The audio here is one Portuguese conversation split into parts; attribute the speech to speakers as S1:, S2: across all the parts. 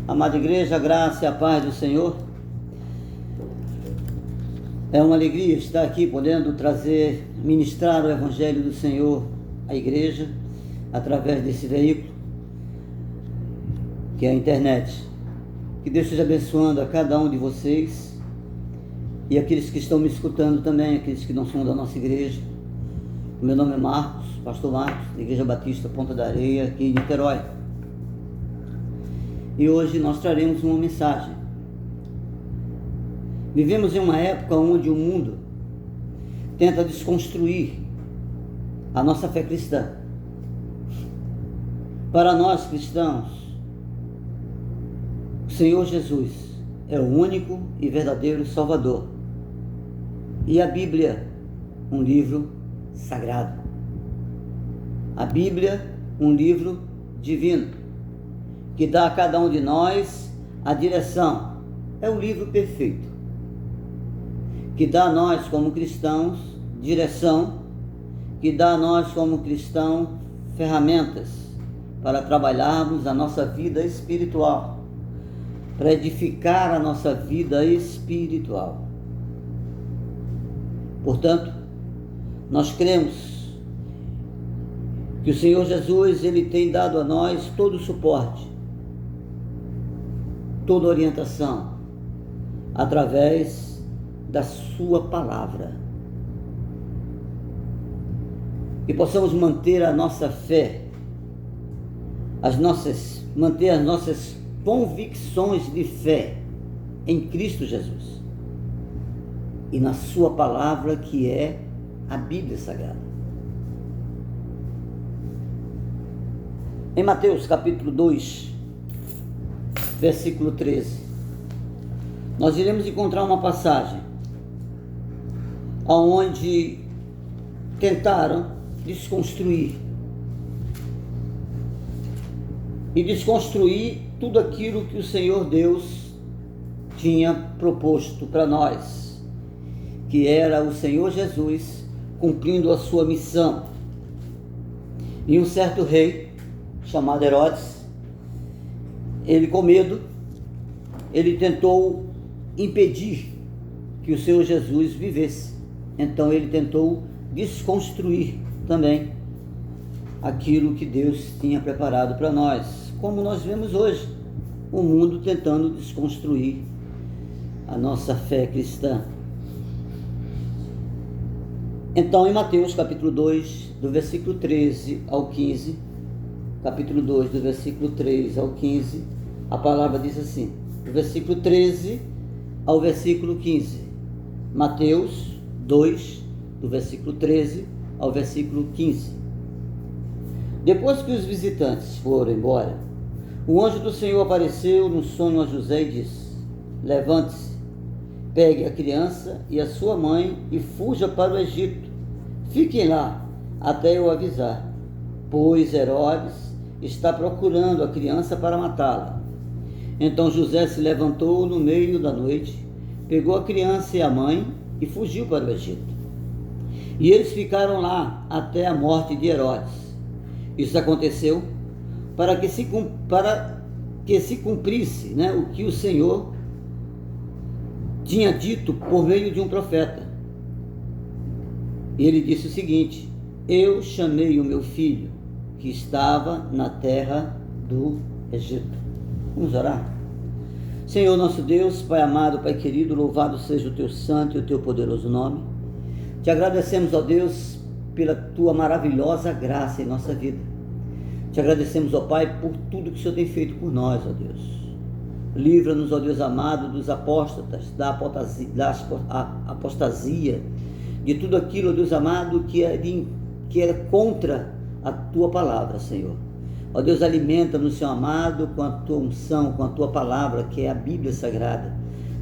S1: Amada igreja, a graça e a paz do Senhor. É uma alegria estar aqui podendo ministrar o Evangelho do Senhor à igreja, através desse veículo, que é a internet. Que Deus esteja abençoando a cada um de vocês e aqueles que estão me escutando também, aqueles que não são da nossa igreja. O meu nome é Marcos, Pastor Marcos, da Igreja Batista Ponta da Areia, aqui em Niterói. E hoje nós traremos uma mensagem. Vivemos em uma época onde o mundo tenta desconstruir a nossa fé cristã. Para nós cristãos, o Senhor Jesus é o único e verdadeiro Salvador. E a Bíblia, um livro sagrado. A Bíblia, um livro divino, que dá a cada um de nós a direção. É um livro perfeito, que dá a nós como cristãos direção, que dá a nós como cristãos ferramentas para trabalharmos a nossa vida espiritual, para edificar a nossa vida espiritual. Portanto, nós cremos que o Senhor Jesus, Ele tem dado a nós todo o suporte, toda orientação, através da sua palavra. Que possamos manter a nossa fé, manter as nossas convicções de fé em Cristo Jesus e na sua palavra, que é a Bíblia Sagrada. Em Mateus capítulo 2, versículo 13, nós iremos encontrar uma passagem onde tentaram desconstruir tudo aquilo que o Senhor Deus tinha proposto para nós, que era o Senhor Jesus cumprindo a sua missão. E um certo rei chamado Herodes, ele, com medo, ele tentou impedir que o Senhor Jesus vivesse. Então ele tentou desconstruir também aquilo que Deus tinha preparado para nós, como nós vemos hoje, o mundo tentando desconstruir a nossa fé cristã. Então, em Mateus capítulo 2, do versículo 13 ao 15, capítulo 2, do versículo 13 ao 15, a palavra diz assim, do versículo 13 ao versículo 15, Mateus 2, do versículo 13 ao versículo 15. Depois que os visitantes foram embora, o anjo do Senhor apareceu no sonho a José e disse: levante-se, pegue a criança e a sua mãe e fuja para o Egito. Fiquem lá até eu avisar, pois Herodes está procurando a criança para matá-la. Então José se levantou no meio da noite, pegou a criança e a mãe e fugiu para o Egito. E eles ficaram lá até a morte de Herodes. Isso aconteceu para que se cumprisse, o que o Senhor tinha dito por meio de um profeta. E ele disse o seguinte: eu chamei o meu filho que estava na terra do Egito. Vamos orar? Senhor nosso Deus, Pai amado, Pai querido, louvado seja o teu santo e o teu poderoso nome. Te agradecemos, ó Deus, pela tua maravilhosa graça em nossa vida. Te agradecemos, ó Pai, por tudo que o Senhor tem feito por nós, ó Deus. Livra-nos, ó Deus amado, dos apóstatas, da apostasia, de tudo aquilo, ó Deus amado, que é contra a tua palavra, Senhor. Ó Deus, alimenta-nos, Senhor amado, com a tua unção, com a tua palavra, que é a Bíblia Sagrada.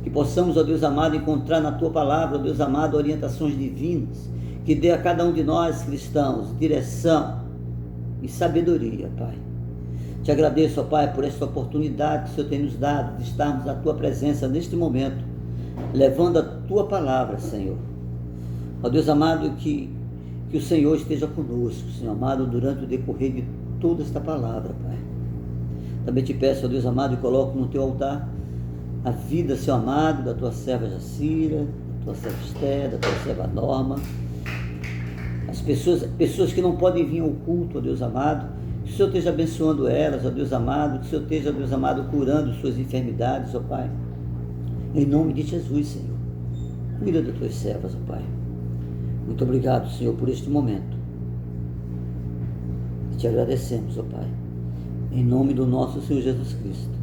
S1: Que possamos, ó Deus amado, encontrar na tua palavra, ó Deus amado, orientações divinas, que dê a cada um de nós, cristãos, direção e sabedoria, Pai. Te agradeço, ó Pai, por esta oportunidade que o Senhor tem nos dado de estarmos na tua presença neste momento, levando a tua palavra, Senhor. Ó Deus amado, que o Senhor esteja conosco, Senhor amado, durante o decorrer de toda esta palavra, Pai. Também te peço, ó Deus amado, e coloco no teu altar a vida, Senhor amado, da tua serva Jacira, da tua serva Esté, da tua serva Norma, as pessoas que não podem vir ao culto, ó Deus amado, que o Senhor esteja abençoando elas, ó Deus amado, que o Senhor esteja, ó Deus amado, curando suas enfermidades, ó Pai, em nome de Jesus, Senhor. Cuida das tuas servas, ó Pai. Muito obrigado, Senhor, por este momento. E te agradecemos, ó Pai, em nome do nosso Senhor Jesus Cristo.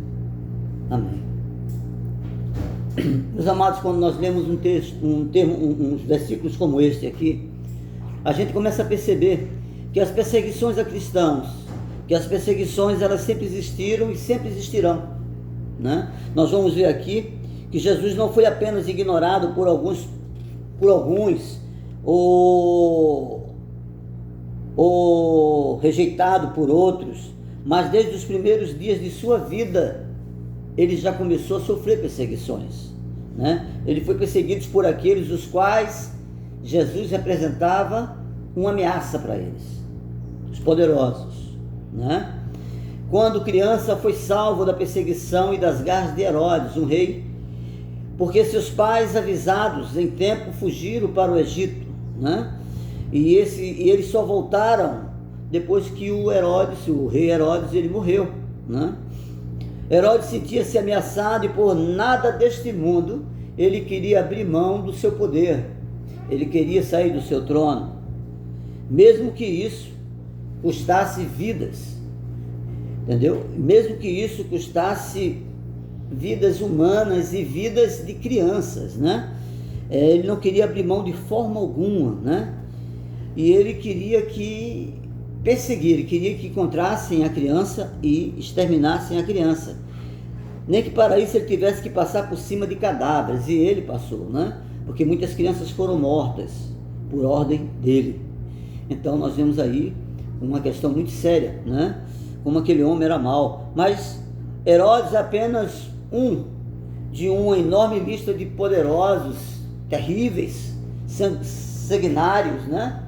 S1: Amém. Meus amados, quando nós lemos uns versículos como este aqui, a gente começa a perceber que as perseguições a cristãos, que as perseguições elas sempre existiram e sempre existirão, né? Nós vamos ver aqui que Jesus não foi apenas ignorado por alguns ou rejeitado por outros, mas desde os primeiros dias de sua vida ele já começou a sofrer perseguições, né? Ele foi perseguido por aqueles os quais Jesus representava uma ameaça para eles, os poderosos, né? Quando criança foi salvo da perseguição e das garras de Herodes, um rei, porque seus pais, avisados em tempo, fugiram para o Egito, né? E eles só voltaram depois que o rei Herodes, ele morreu, né? Herodes sentia-se ameaçado e por nada deste mundo ele queria abrir mão do seu poder, ele queria sair do seu trono, mesmo que isso custasse vidas, entendeu? Mesmo que isso custasse vidas humanas e vidas de crianças, né? Ele não queria abrir mão de forma alguma, né? E ele queria ele queria que encontrassem a criança e exterminassem a criança, nem que para isso ele tivesse que passar por cima de cadáveres, e ele passou, né? Porque muitas crianças foram mortas por ordem dele. Então nós vemos aí uma questão muito séria, né? Como aquele homem era mau. Mas Herodes é apenas de uma enorme lista de poderosos, terríveis, sanguinários, né?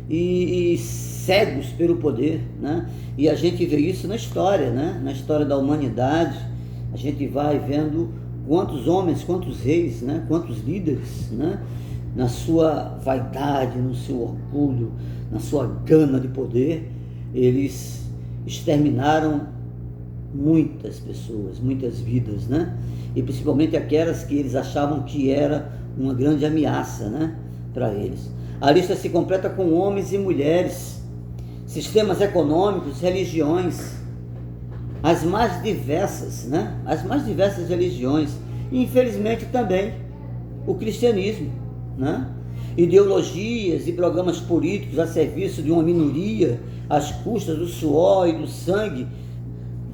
S1: E cegos pelo poder, né? E a gente vê isso na história, né? Na história da humanidade, a gente vai vendo quantos homens, quantos reis, né? Quantos líderes, né? Na sua vaidade, no seu orgulho, na sua gana de poder, eles exterminaram muitas pessoas, muitas vidas, né? E principalmente aquelas que eles achavam que era uma grande ameaça, né? Para eles. A lista se completa com homens e mulheres, sistemas econômicos, religiões, as mais diversas, né? As mais diversas religiões, e infelizmente também o cristianismo, né? Ideologias e programas políticos a serviço de uma minoria, às custas do suor e do sangue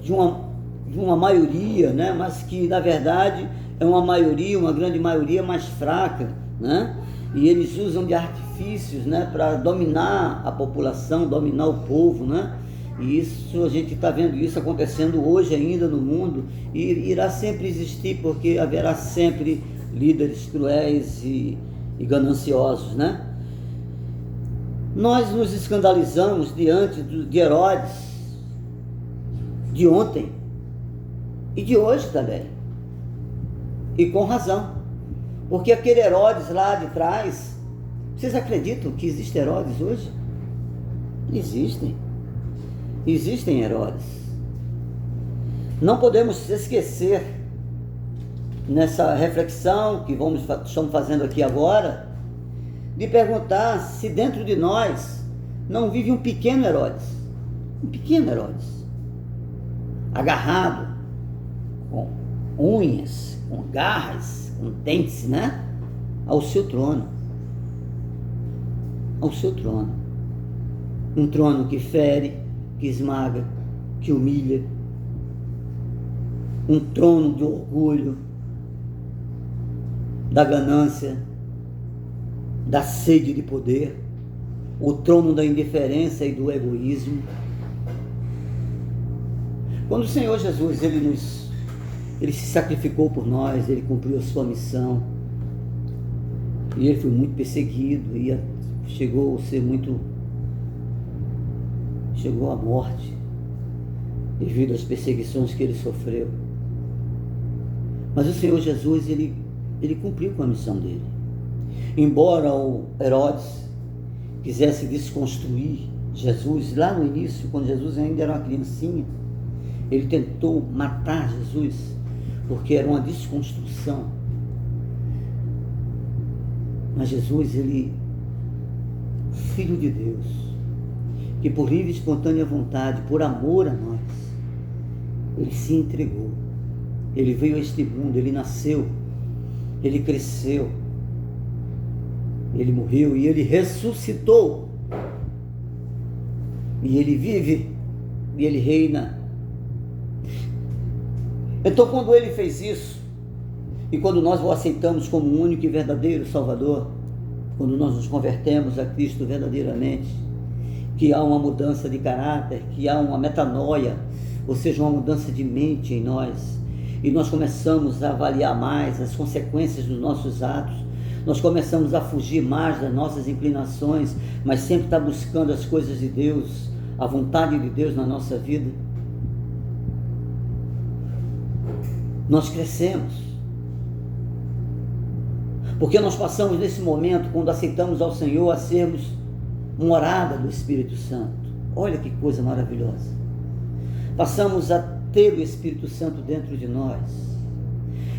S1: de uma maioria, né? Mas que na verdade é uma maioria, uma grande maioria mais fraca, né? E eles usam de artifícios, né, para dominar a população, dominar o povo, né? E isso, a gente está vendo isso acontecendo hoje ainda no mundo, e irá sempre existir, porque haverá sempre líderes cruéis e gananciosos, né? Nós nos escandalizamos diante de Herodes, de ontem e de hoje também, e com razão. Porque aquele Herodes lá de trás, vocês acreditam que existe Herodes hoje? Existem Herodes. Não podemos esquecer, nessa reflexão que estamos fazendo aqui agora, de perguntar se dentro de nós não vive um pequeno Herodes, agarrado, com unhas, com garras, com dentes, né? Ao seu trono. Um trono que fere, que esmaga, que humilha. Um trono de orgulho, da ganância, da sede de poder. O trono da indiferença e do egoísmo. Quando o Senhor Jesus, ele se sacrificou por nós, ele cumpriu a sua missão, e ele foi muito perseguido, e chegou à morte, devido às perseguições que ele sofreu. Mas o Senhor Jesus, ele cumpriu com a missão dele. Embora o Herodes quisesse desconstruir Jesus, lá no início, quando Jesus ainda era uma criancinha, ele tentou matar Jesus, porque era uma desconstrução. Mas Jesus, ele, Filho de Deus, que por livre e espontânea vontade, por amor a nós, ele se entregou. Ele veio a este mundo, ele nasceu, ele cresceu, ele morreu e ele ressuscitou. E ele vive e ele reina. Então, quando ele fez isso, e quando nós o aceitamos como o único e verdadeiro Salvador, quando nós nos convertemos a Cristo verdadeiramente, que há uma mudança de caráter, que há uma metanoia, ou seja, uma mudança de mente em nós, e nós começamos a avaliar mais as consequências dos nossos atos, nós começamos a fugir mais das nossas inclinações, mas sempre estar buscando as coisas de Deus, a vontade de Deus na nossa vida. Nós crescemos, porque nós passamos nesse momento, quando aceitamos ao Senhor, a sermos morada do Espírito Santo. Olha que coisa maravilhosa. Passamos a ter o Espírito Santo dentro de nós.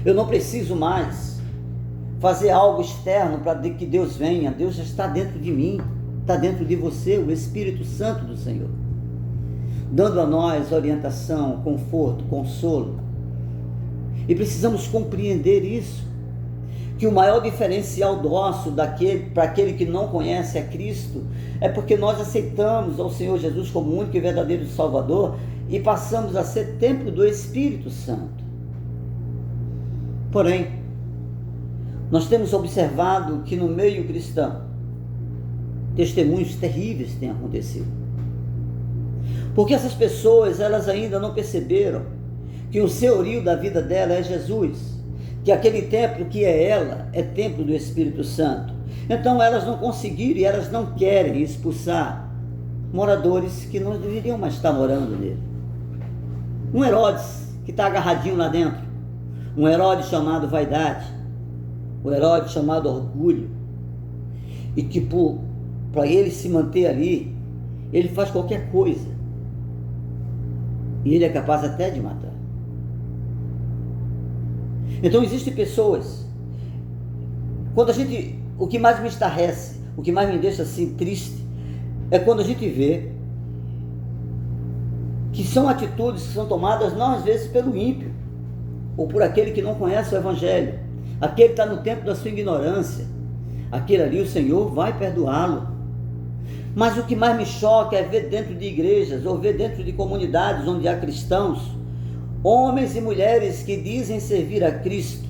S1: Eu não preciso mais fazer algo externo para que Deus venha. Deus já está dentro de mim, está dentro de você, o Espírito Santo do Senhor, dando a nós orientação, conforto, consolo. E precisamos compreender isso, que o maior diferencial nosso para aquele que não conhece a Cristo é porque nós aceitamos ao Senhor Jesus como único e verdadeiro Salvador e passamos a ser templo do Espírito Santo. Porém, nós temos observado que no meio cristão testemunhos terríveis têm acontecido, porque essas pessoas, elas ainda não perceberam que o senhorio da vida dela é Jesus, que aquele templo que é ela, é templo do Espírito Santo. Então elas não conseguiram e elas não querem expulsar moradores que não deveriam mais estar morando nele. Um Herodes que está agarradinho lá dentro, um Herodes chamado vaidade, um Herodes chamado orgulho, e que para ele se manter ali, ele faz qualquer coisa, e ele é capaz até de matar. Então existem pessoas, o que mais me estarrece, o que mais me deixa assim triste, é quando a gente vê que são atitudes que são tomadas não às vezes pelo ímpio, ou por aquele que não conhece o Evangelho, aquele que está no tempo da sua ignorância, aquele ali o Senhor vai perdoá-lo. Mas o que mais me choca é ver dentro de igrejas, ou ver dentro de comunidades onde há cristãos, homens e mulheres que dizem servir a Cristo,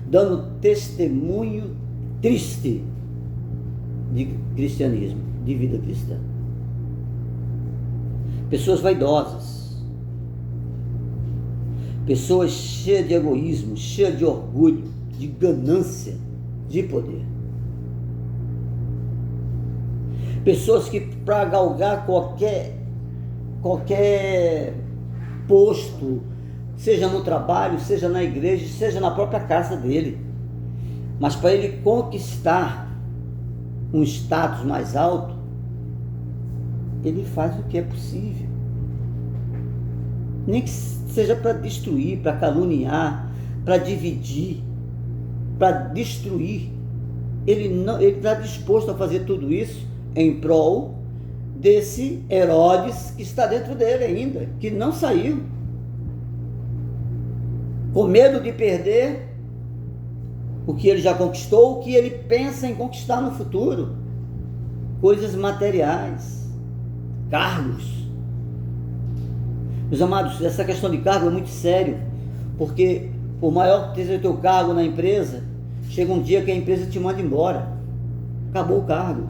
S1: dando testemunho triste de cristianismo, de vida cristã. Pessoas vaidosas, pessoas cheias de egoísmo, cheias de orgulho, de ganância, de poder. Pessoas que, para galgar qualquer posto, seja no trabalho, seja na igreja, seja na própria casa dele, mas para ele conquistar um status mais alto, ele faz o que é possível, nem que seja para destruir, para caluniar, para dividir, para destruir. Ele está disposto a fazer tudo isso em prol desse Herodes que está dentro dele ainda, que não saiu, com medo de perder o que ele já conquistou, o que ele pensa em conquistar no futuro, coisas materiais, cargos. Meus amados, essa questão de cargo é muito sério, porque por maior que seja o teu cargo na empresa, chega um dia que a empresa te manda embora, acabou o cargo.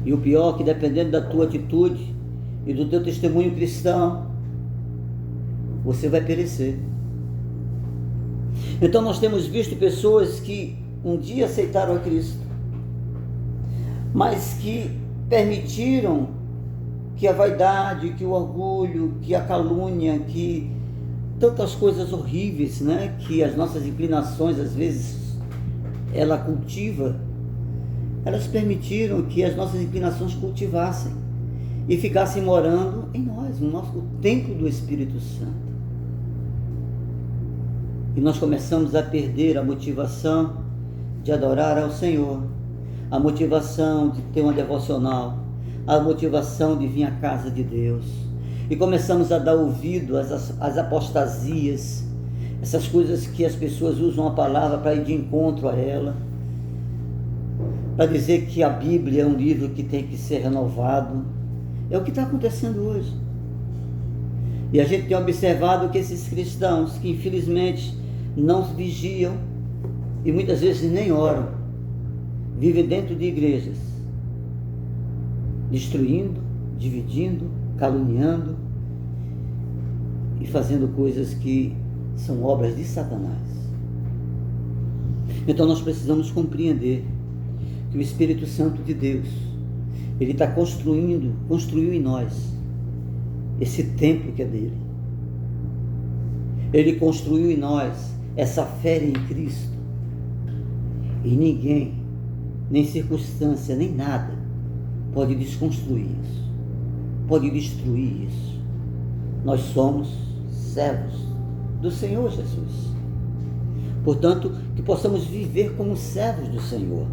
S1: E o pior é que, dependendo da tua atitude e do teu testemunho cristão, você vai perecer. Então nós temos visto pessoas que um dia aceitaram a Cristo, mas que permitiram que a vaidade, que o orgulho, que a calúnia, que tantas coisas horríveis, né, que as nossas inclinações às vezes ela cultiva, elas permitiram que as nossas inclinações cultivassem e ficassem morando em nós, o templo do Espírito Santo. E nós começamos a perder a motivação de adorar ao Senhor, a motivação de ter uma devocional, a motivação de vir à casa de Deus. E começamos a dar ouvido às apostasias, essas coisas que as pessoas usam a palavra para ir de encontro a ela, para dizer que a Bíblia é um livro que tem que ser renovado. É o que está acontecendo hoje. E a gente tem observado que esses cristãos, que infelizmente não vigiam e muitas vezes nem oram, vivem dentro de igrejas, destruindo, dividindo, caluniando e fazendo coisas que são obras de Satanás. Então nós precisamos compreender que o Espírito Santo de Deus, ele está construiu em nós esse templo que é dele. Ele construiu em nós essa fé em Cristo. E ninguém, nem circunstância, nem nada pode desconstruir isso, pode destruir isso. Nós somos servos do Senhor Jesus. Portanto, que possamos viver como servos do Senhor.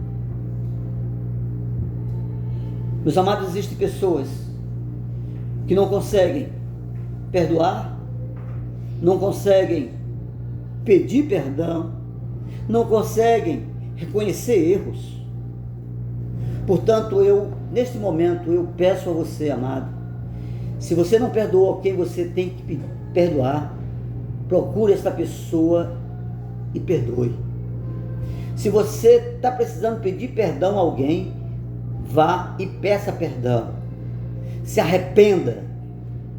S1: Meus amados, existem pessoas que não conseguem perdoar, não conseguem pedir perdão, não conseguem reconhecer erros. Portanto, neste momento, eu peço a você, amado, se você não perdoou quem você tem que perdoar, procure esta pessoa e perdoe. Se você está precisando pedir perdão a alguém, vá e peça perdão. Se arrependa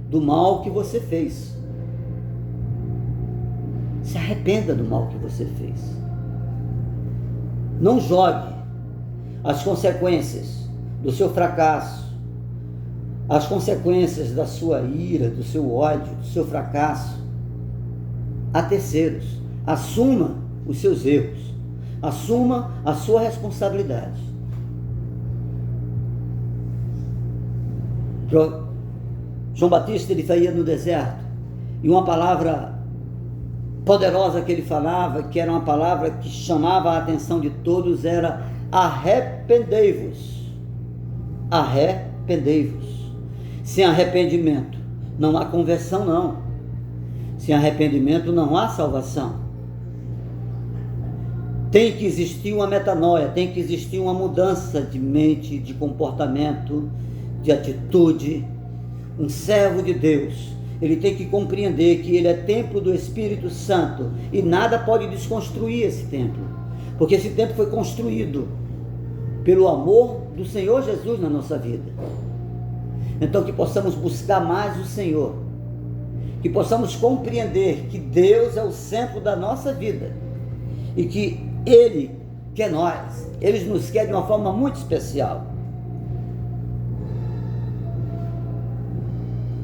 S1: do mal que você fez. Se arrependa do mal que você fez. Não jogue as consequências do seu fracasso, as consequências da sua ira, do seu ódio, do seu fracasso a terceiros. Assuma os seus erros. Assuma a sua responsabilidade. João Batista, ele saía no deserto, e uma palavra poderosa que ele falava, que era uma palavra que chamava a atenção de todos, era: arrependei-vos. Arrependei-vos. Sem arrependimento não há conversão, não. Sem arrependimento não há salvação. Tem que existir uma metanoia, tem que existir uma mudança de mente, de comportamento, de atitude. Um servo de Deus, ele tem que compreender que ele é templo do Espírito Santo e nada pode desconstruir esse templo, porque esse templo foi construído pelo amor do Senhor Jesus na nossa vida. Então que possamos buscar mais o Senhor, que possamos compreender que Deus é o centro da nossa vida e que Ele quer nós, Ele nos quer de uma forma muito especial.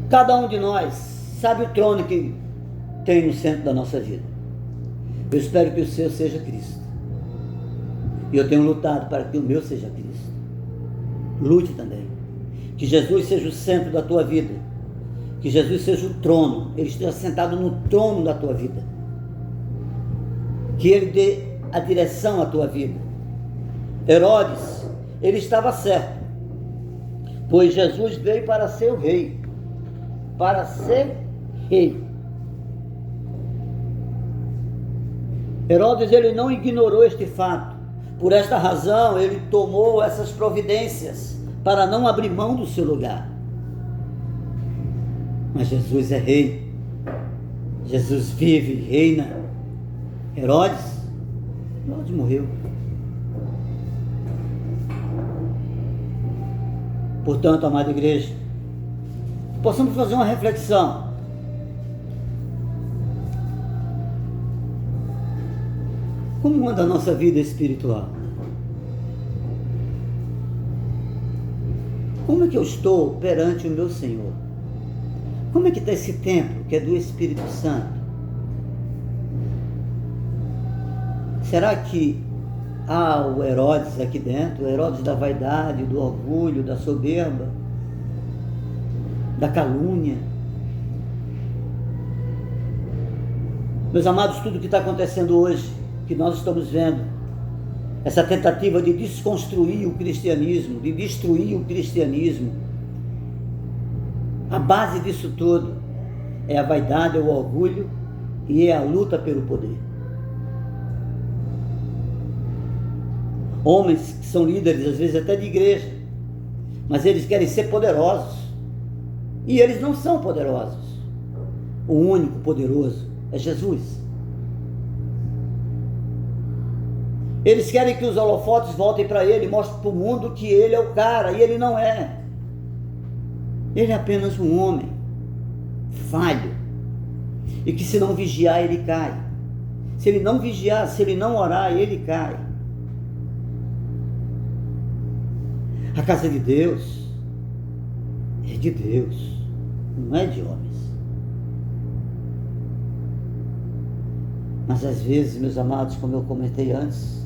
S1: Cada um de nós sabe o trono que tem no centro da nossa vida. Eu espero que o seu seja Cristo. E eu tenho lutado para que o meu seja Cristo. Lute também. Que Jesus seja o centro da tua vida. Que Jesus seja o trono. Ele esteja sentado no trono da tua vida. Que Ele dê a direção à tua vida. Herodes, ele estava certo, pois Jesus veio para ser o rei. Para ser rei. Herodes, ele não ignorou este fato. Por esta razão, ele tomou essas providências para não abrir mão do seu lugar. Mas Jesus é rei. Jesus vive e reina. Herodes morreu. Portanto, amada igreja, possamos fazer uma reflexão. Como anda a nossa vida espiritual? Como é que eu estou perante o meu Senhor? Como é que está esse templo que é do Espírito Santo? Será que há o Herodes aqui dentro, o Herodes da vaidade, do orgulho, da soberba, da calúnia? Meus amados, tudo que está acontecendo hoje, que nós estamos vendo, essa tentativa de desconstruir o cristianismo, de destruir o cristianismo, a base disso tudo é a vaidade, é o orgulho e é a luta pelo poder. Homens que são líderes, às vezes até de igreja, mas eles querem ser poderosos, e eles não são poderosos. O único poderoso é Jesus. Eles querem que os holofotes voltem para ele, mostrem para o mundo que ele é o cara, e ele não é. Ele é apenas um homem falho, e que se não vigiar ele cai. Se ele não vigiar, se ele não orar, ele cai. A casa de Deus é de Deus, não é de homens. Mas às vezes, meus amados, como eu comentei antes,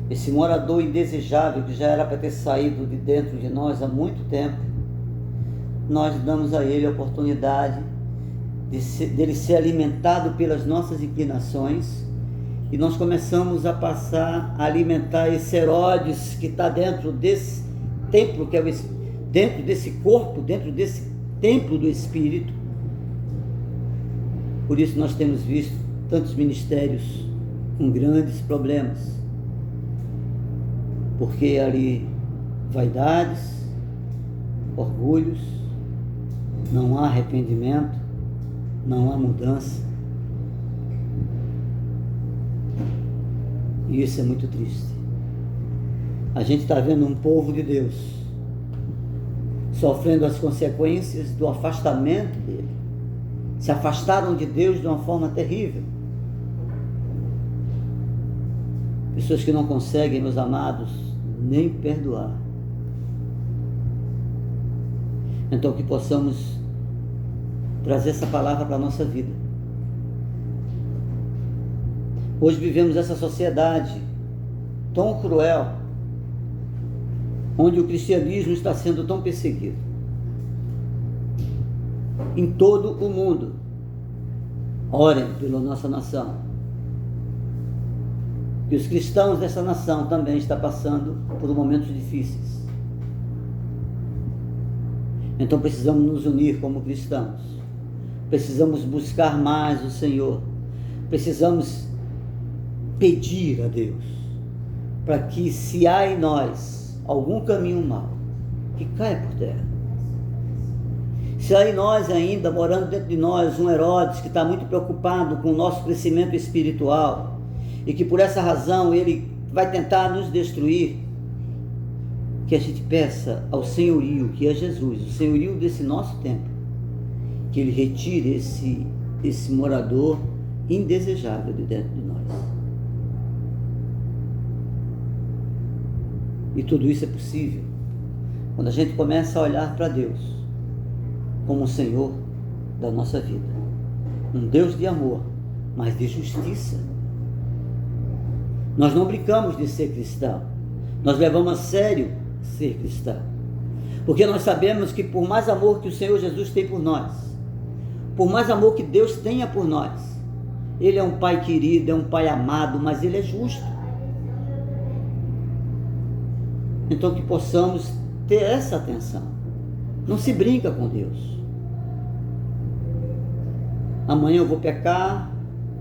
S1: esse morador indesejável que já era para ter saído de dentro de nós há muito tempo, nós damos a ele a oportunidade dele ser alimentado pelas nossas inclinações, e nós começamos a passar a alimentar esse Herodes que está dentro desse templo, que é dentro desse corpo, dentro desse templo do Espírito. Por isso nós temos visto tantos ministérios com grandes problemas, porque ali vaidades, orgulhos, não há arrependimento, não há mudança, e isso é muito triste. A gente está vendo um povo de Deus sofrendo as consequências do afastamento dele. Se afastaram de Deus de uma forma terrível. Pessoas que não conseguem, meus amados, nem perdoar. Então que possamos trazer essa palavra para a nossa vida. Hoje vivemos essa sociedade tão cruel, onde o cristianismo está sendo tão perseguido. Em todo o mundo. Orem pela nossa nação. E os cristãos dessa nação também estão passando por momentos difíceis. Então precisamos nos unir como cristãos. Precisamos buscar mais o Senhor. Precisamos pedir a Deus para que, se há em nós algum caminho mau, que caia por terra. Se há em nós ainda, morando dentro de nós, um Herodes que está muito preocupado com o nosso crescimento espiritual, e que por essa razão ele vai tentar nos destruir, que a gente peça ao senhorio, que é Jesus, o senhorio desse nosso tempo, que ele retire esse morador indesejável de dentro de nós. E tudo isso é possível quando a gente começa a olhar para Deus como o Senhor da nossa vida. Um Deus de amor, mas de justiça. Nós não brincamos de ser cristão. Nós levamos a sério ser cristão. Porque nós sabemos que por mais amor que o Senhor Jesus tem por nós, por mais amor que Deus tenha por nós, Ele é um Pai querido, é um Pai amado, mas Ele é justo. Então que possamos ter essa atenção. Não se brinca com Deus. Amanhã eu vou pecar,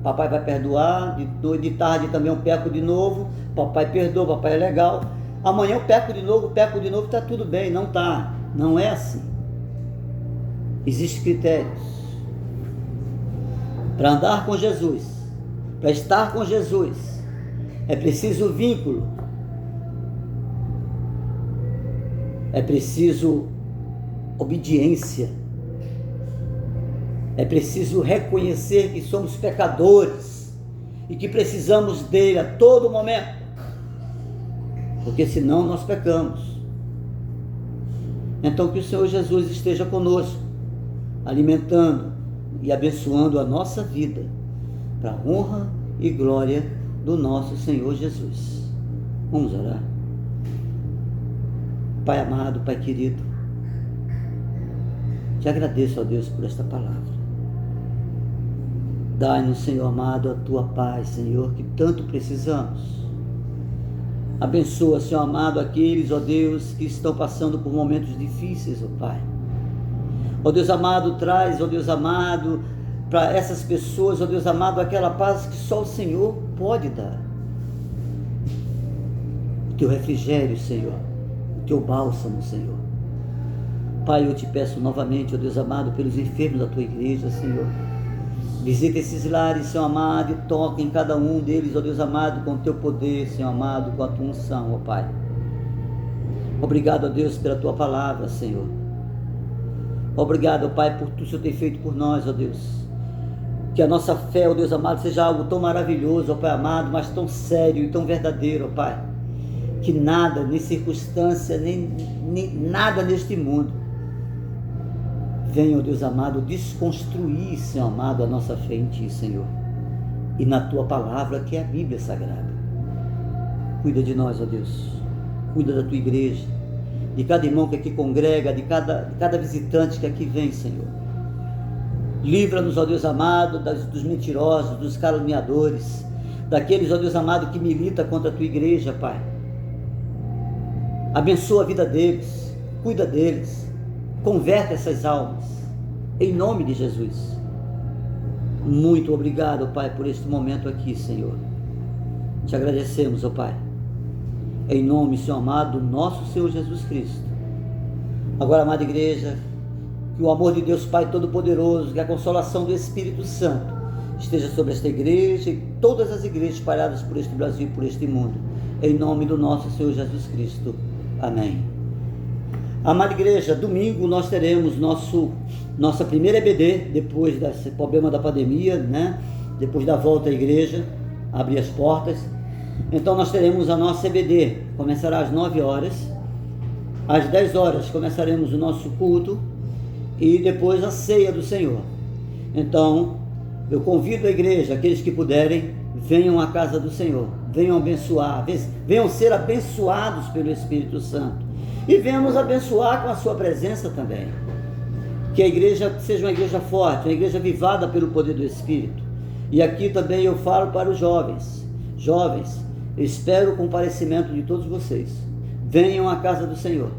S1: papai vai perdoar, de tarde também eu peco de novo, papai perdoa, papai é legal. Amanhã eu peco de novo, está tudo bem. Não está, não é assim. Existem critérios. Para andar com Jesus, para estar com Jesus, é preciso vínculo. É preciso obediência. É preciso reconhecer que somos pecadores e que precisamos dele a todo momento, porque senão nós pecamos. Então que o Senhor Jesus esteja conosco, alimentando e abençoando a nossa vida, para a honra e glória do nosso Senhor Jesus. Vamos orar. Pai amado, Pai querido, te agradeço, ó Deus, por esta palavra. Dai-nos, Senhor amado, a tua paz, Senhor, que tanto precisamos. Abençoa, Senhor amado, aqueles, ó Deus, que estão passando por momentos difíceis, ó Pai. Ó Deus amado, traz, ó Deus amado, para essas pessoas, ó Deus amado, aquela paz que só o Senhor pode dar. O teu refrigério, Senhor, o teu bálsamo, Senhor. Pai, eu te peço novamente, ó Deus amado, pelos enfermos da tua igreja, Senhor. Visita esses lares, Senhor amado, e toca em cada um deles, ó Deus amado, com o teu poder, Senhor amado, com a tua unção, ó Pai. Obrigado, ó Deus, pela tua palavra, Senhor. Obrigado, ó Pai, por tudo que o Senhor tem feito por nós, ó Deus. Que a nossa fé, ó Deus amado, seja algo tão maravilhoso, ó Pai amado, mas tão sério e tão verdadeiro, ó Pai. Que nada, nem circunstância, nem nada neste mundo venha, ó Deus amado, desconstruir, Senhor amado, a nossa fé em Ti, Senhor. E na Tua palavra, que é a Bíblia Sagrada. Cuida de nós, ó Deus. Cuida da Tua igreja, de cada irmão que aqui congrega, de cada visitante que aqui vem, Senhor. Livra-nos, ó Deus amado, dos mentirosos, dos caluniadores, daqueles, ó Deus amado, que milita contra a Tua igreja, Pai. Abençoa a vida deles, cuida deles, converte essas almas, em nome de Jesus. Muito obrigado, Pai, por este momento aqui, Senhor. Te agradecemos, ó Pai, em nome, Senhor amado, do nosso Senhor Jesus Cristo. Agora, amada igreja, que o amor de Deus Pai Todo-Poderoso, que a consolação do Espírito Santo esteja sobre esta igreja e todas as igrejas espalhadas por este Brasil e por este mundo, em nome do nosso Senhor Jesus Cristo. Amém. Amada igreja, domingo nós teremos nossa primeira EBD, depois desse problema da pandemia, né? Depois da volta à igreja, abrir as portas. Então nós teremos a nossa EBD, começará às 9 horas, às 10 horas começaremos o nosso culto e depois a ceia do Senhor. Então, eu convido a igreja, aqueles que puderem, venham à casa do Senhor, venham abençoar, venham ser abençoados pelo Espírito Santo. E venhamos abençoar com a sua presença também. Que a igreja seja uma igreja forte, uma igreja avivada pelo poder do Espírito. E aqui também eu falo para os jovens. Jovens, eu espero o comparecimento de todos vocês. Venham à casa do Senhor.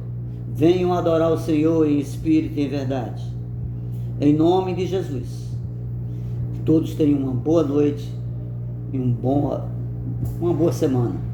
S1: Venham adorar o Senhor em espírito e em verdade. Em nome de Jesus. Que todos tenham uma boa noite e uma boa semana.